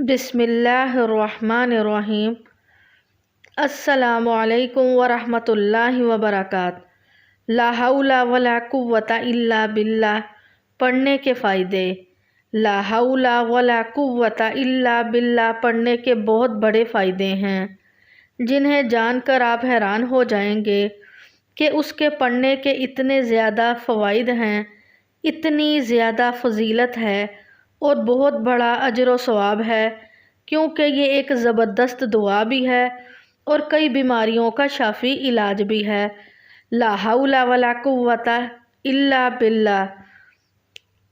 بسم اللہ الرحمن الرحیم۔ السلام علیکم ورحمۃ اللہ وبرکاتہ۔ لا حول ولا قوۃ الا باللہ پڑھنے کے فائدے۔ لا حول ولا قوۃ الا باللہ پڑھنے کے بہت بڑے فائدے ہیں جنہیں جان کر آپ حیران ہو جائیں گے کہ اس کے پڑھنے کے اتنے زیادہ فوائد ہیں، اتنی زیادہ فضیلت ہے اور بہت بڑا اجر و ثواب ہے، کیونکہ یہ ایک زبردست دعا بھی ہے اور کئی بیماریوں کا شافی علاج بھی ہے۔ لا حول ولا قوۃ الا باللہ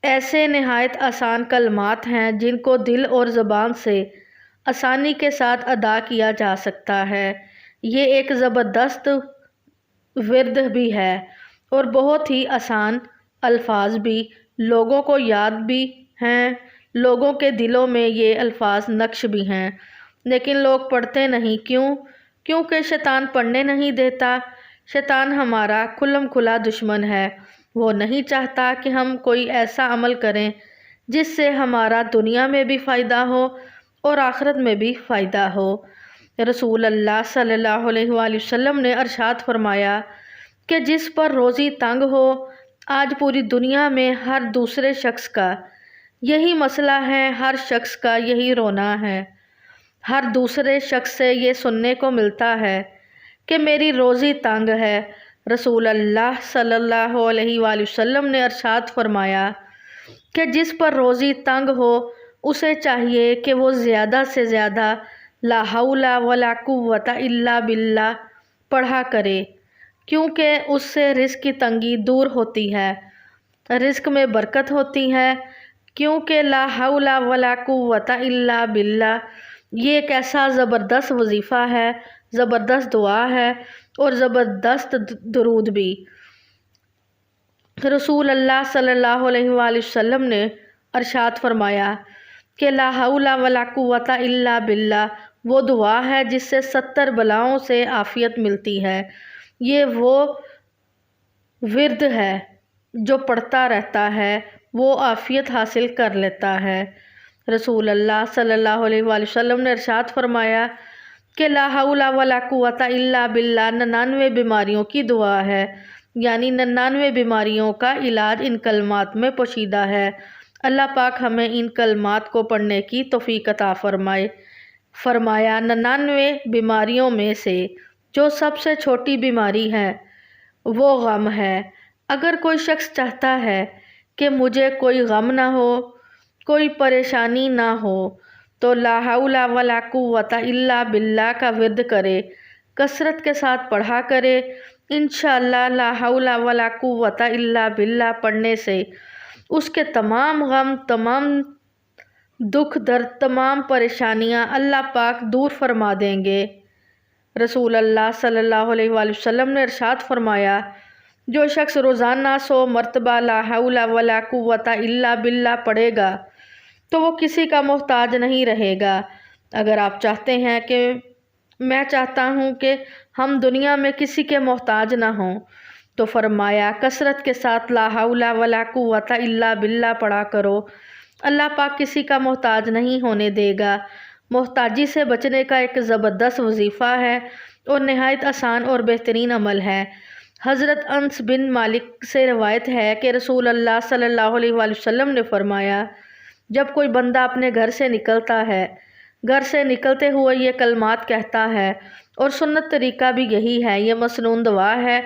ایسے نہایت آسان کلمات ہیں جن کو دل اور زبان سے آسانی کے ساتھ ادا کیا جا سکتا ہے۔ یہ ایک زبردست ورد بھی ہے اور بہت ہی آسان الفاظ بھی، لوگوں کو یاد بھی ہیں، لوگوں کے دلوں میں یہ الفاظ نقش بھی ہیں، لیکن لوگ پڑھتے نہیں۔ کیونکہ شیطان پڑھنے نہیں دیتا۔ شیطان ہمارا کھلم کھلا دشمن ہے۔ وہ نہیں چاہتا کہ ہم کوئی ایسا عمل کریں جس سے ہمارا دنیا میں بھی فائدہ ہو اور آخرت میں بھی فائدہ ہو۔ رسول اللہ صلی اللہ علیہ وآلہ وسلم نے ارشاد فرمایا کہ جس پر روزی تنگ ہو، آج پوری دنیا میں ہر دوسرے شخص کا یہی مسئلہ ہے، ہر شخص کا یہی رونا ہے، ہر دوسرے شخص سے یہ سننے کو ملتا ہے کہ میری روزی تنگ ہے۔ رسول اللہ صلی اللہ علیہ وآلہ وسلم نے ارشاد فرمایا کہ جس پر روزی تنگ ہو اسے چاہیے کہ وہ زیادہ سے زیادہ لا حول ولا قوۃ الا باللہ پڑھا کرے، کیونکہ اس سے رزق کی تنگی دور ہوتی ہے، رزق میں برکت ہوتی ہے۔ کیونکہ لا حول ولا قوۃ الا باللہ یہ ایک ایسا زبردست وظیفہ ہے، زبردست دعا ہے اور زبردست درود بھی۔ رسول اللہ صلی اللہ علیہ وآلہ وسلم نے ارشاد فرمایا کہ لا حول ولا قوۃ الا باللہ وہ دعا ہے جس سے 70 بلاؤں سے عافیت ملتی ہے۔ یہ وہ ورد ہے جو پڑھتا رہتا ہے وہ عافیت حاصل کر لیتا ہے۔ رسول اللہ صلی اللہ علیہ وآلہ وسلم نے ارشاد فرمایا کہ لا حول ولا قوۃ الا باللہ 99 بیماریوں کی دعا ہے، یعنی 99 بیماریوں کا علاج ان کلمات میں پوشیدہ ہے۔ اللہ پاک ہمیں ان کلمات کو پڑھنے کی توفیق عطا فرمائے۔ فرمایا 99 بیماریوں میں سے جو سب سے چھوٹی بیماری ہے وہ غم ہے۔ اگر کوئی شخص چاہتا ہے کہ مجھے کوئی غم نہ ہو، کوئی پریشانی نہ ہو، تو لا حول ولا قوۃ الا باللہ کا ورد کرے، کثرت کے ساتھ پڑھا کرے۔ انشاءاللہ لا حول ولا قوۃ الا باللہ پڑھنے سے اس کے تمام غم، تمام دکھ درد، تمام پریشانیاں اللہ پاک دور فرما دیں گے۔ رسول اللہ صلی اللہ علیہ وآلہ وسلم نے ارشاد فرمایا جو شخص روزانہ 100 مرتبہ لا حول ولا قوۃ الا باللہ پڑھے گا تو وہ کسی کا محتاج نہیں رہے گا۔ اگر آپ چاہتے ہیں کہ میں چاہتا ہوں کہ ہم دنیا میں کسی کے محتاج نہ ہوں، تو فرمایا کثرت کے ساتھ لا حول ولا قوۃ الا باللہ پڑھا کرو۔ اللہ پاک کسی کا محتاج نہیں ہونے دے گا۔ محتاجی سے بچنے کا ایک زبردست وظیفہ ہے اور نہایت آسان اور بہترین عمل ہے۔ حضرت انس بن مالک سے روایت ہے کہ رسول اللہ صلی اللہ علیہ وآلہ وسلم نے فرمایا جب کوئی بندہ اپنے گھر سے نکلتا ہے، گھر سے نکلتے ہوئے یہ کلمات کہتا ہے، اور سنت طریقہ بھی یہی ہے، یہ مسنون دعا ہے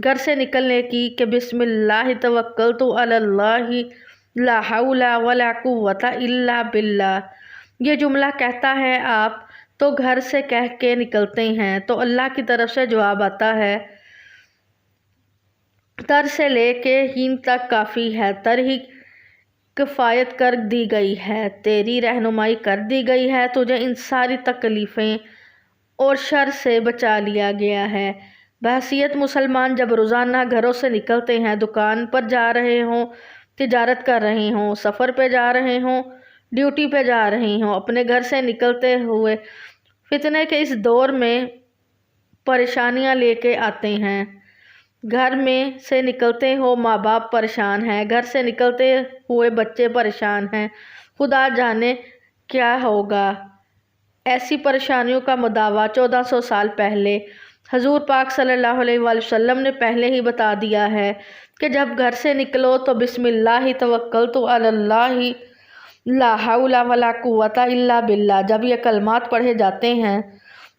گھر سے نکلنے کی کہ بسم اللہ توکلت علی اللہ لا حول ولا قوۃ الا باللہ۔ یہ جملہ کہتا ہے آپ تو گھر سے کہہ کے نکلتے ہیں تو اللہ کی طرف سے جواب آتا ہے تر سے لے کے ہین تک کافی ہے، تر ہی کفایت کر دی گئی ہے، تیری رہنمائی کر دی گئی ہے، تجھے ان ساری تکلیفیں اور شر سے بچا لیا گیا ہے۔ بحیثیت مسلمان جب روزانہ گھروں سے نکلتے ہیں، دکان پر جا رہے ہوں، تجارت کر رہے ہوں، سفر پہ جا رہے ہوں، ڈیوٹی پہ جا رہے ہوں، اپنے گھر سے نکلتے ہوئے فتنے کے اس دور میں پریشانیاں لے کے آتے ہیں۔ گھر میں سے نکلتے ہو ماں باپ پریشان ہیں، گھر سے نکلتے ہوئے بچے پریشان ہیں، خدا جانے کیا ہوگا۔ ایسی پریشانیوں کا مداوع 1400 سال پہلے حضور پاک صلی اللہ علیہ وآلہ وسلم نے پہلے ہی بتا دیا ہے کہ جب گھر سے نکلو تو بسم اللہ توکلت علی اللہ لا حول ولا قوت الا باللہ، جب یہ کلمات پڑھے جاتے ہیں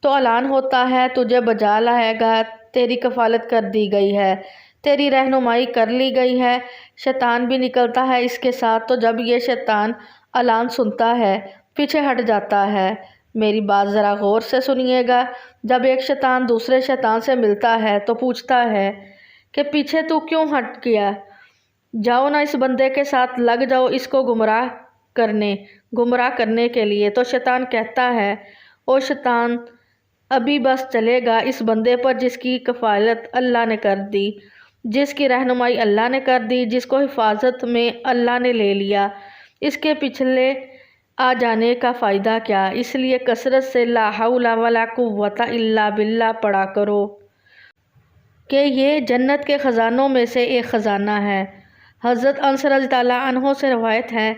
تو اعلان ہوتا ہے تجھے بجا لائے گا، تیری کفالت کر دی گئی ہے، تیری رہنمائی کر لی گئی ہے۔ شیطان بھی نکلتا ہے اس کے ساتھ، تو جب یہ شیطان اعلان سنتا ہے پیچھے ہٹ جاتا ہے۔ میری بات ذرا غور سے سنیے گا۔ جب ایک شیطان دوسرے شیطان سے ملتا ہے تو پوچھتا ہے کہ پیچھے تو کیوں ہٹ گیا، جاؤ نا اس بندے کے ساتھ لگ جاؤ اس کو گمراہ کرنے کے لیے۔ تو شیطان کہتا ہے او شیطان ابھی بس چلے گا اس بندے پر جس کی کفالت اللہ نے کر دی، جس کی رہنمائی اللہ نے کر دی، جس کو حفاظت میں اللہ نے لے لیا، اس کے پچھلے آ جانے کا فائدہ کیا۔ اس لیے کثرت سے لا حول ولا قوت الا باللہ پڑھا کرو کہ یہ جنت کے خزانوں میں سے ایک خزانہ ہے۔ حضرت انس رضی اللہ عنہ سے روایت ہے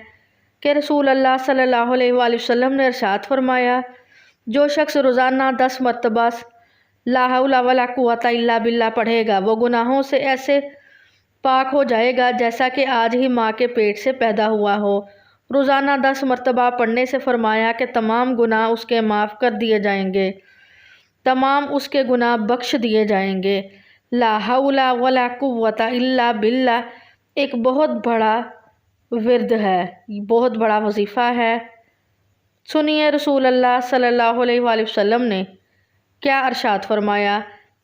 کہ رسول اللہ صلی اللہ علیہ وآلہ وسلم نے ارشاد فرمایا، جو شخص روزانہ 10 مرتبہ لا حول ولا قوت الا باللہ پڑھے گا وہ گناہوں سے ایسے پاک ہو جائے گا جیسا کہ آج ہی ماں کے پیٹ سے پیدا ہوا ہو۔ روزانہ 10 مرتبہ پڑھنے سے فرمایا کہ تمام گناہ اس کے معاف کر دیے جائیں گے، تمام اس کے گناہ بخش دیے جائیں گے۔ لا حول ولا قوت الا باللہ ایک بہت بڑا ورد ہے، بہت بڑا وظیفہ ہے۔ سنیے رسول اللہ صلی اللہ علیہ وآلہ وسلم نے کیا ارشاد فرمایا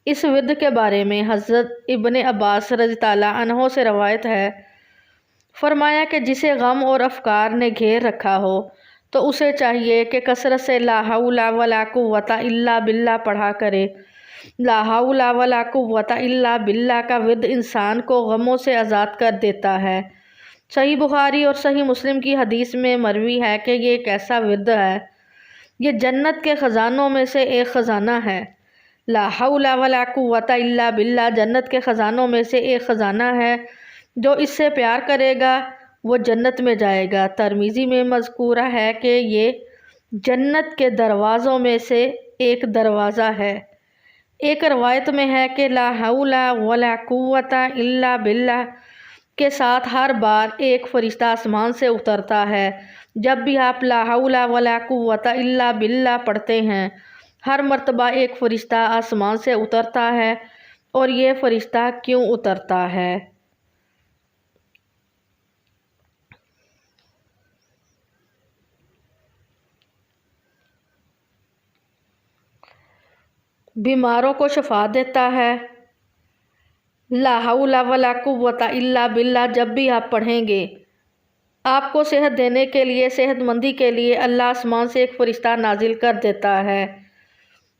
اس ورد کے بارے میں۔ حضرت ابن عباس رضی اللہ عنہ سے روایت ہے، فرمایا کہ جسے غم اور افکار نے گھیر رکھا ہو تو اسے چاہیے کہ کثرت سے لا حول ولا قوت الا باللہ پڑھا کرے۔ لا حول ولا قوت الا باللہ کا ورد انسان کو غموں سے آزاد کر دیتا ہے۔ صحیح بخاری اور صحیح مسلم کی حدیث میں مروی ہے کہ یہ ایک ایسا ورد ہے، یہ جنت کے خزانوں میں سے ایک خزانہ ہے۔ لا حول ولا قوت الا باللہ جنت کے خزانوں میں سے ایک خزانہ ہے، جو اس سے پیار کرے گا وہ جنت میں جائے گا۔ ترمذی میں مذکورہ ہے کہ یہ جنت کے دروازوں میں سے ایک دروازہ ہے۔ ایک روایت میں ہے کہ لا حول ولا قوت الا باللہ کے ساتھ ہر بار ایک فرشتہ آسمان سے اترتا ہے۔ جب بھی آپ لا حول ولا قوت الا باللہ پڑھتے ہیں ہر مرتبہ ایک فرشتہ آسمان سے اترتا ہے۔ اور یہ فرشتہ کیوں اترتا ہے؟ بیماروں کو شفا دیتا ہے۔ لا حول ولا قوت الا باللہ جب بھی آپ پڑھیں گے آپ کو صحت دینے کے لیے، صحت مندی کے لیے اللہ آسمان سے ایک فرشتہ نازل کر دیتا ہے۔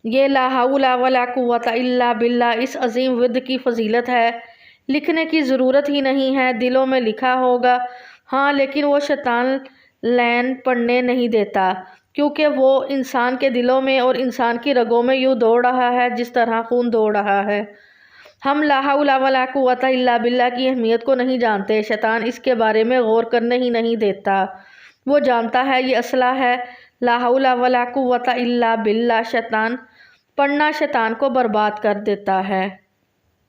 یہ لا حول ولا قوت الا باللہ اس عظیم ورد کی فضیلت ہے، لکھنے کی ضرورت ہی نہیں ہے، دلوں میں لکھا ہوگا ہاں، لیکن وہ شیطان لین پڑھنے نہیں دیتا، کیونکہ وہ انسان کے دلوں میں اور انسان کی رگوں میں یوں دوڑ رہا ہے جس طرح خون دوڑ رہا ہے۔ ہم لا حول ولا قوت الا باللہ کی اہمیت کو نہیں جانتے، شیطان اس کے بارے میں غور کرنے ہی نہیں دیتا، وہ جانتا ہے یہ اسلحہ ہے۔ لا حول ولا قوت الا باللہ شیطان پڑھنا شیطان کو برباد کر دیتا ہے۔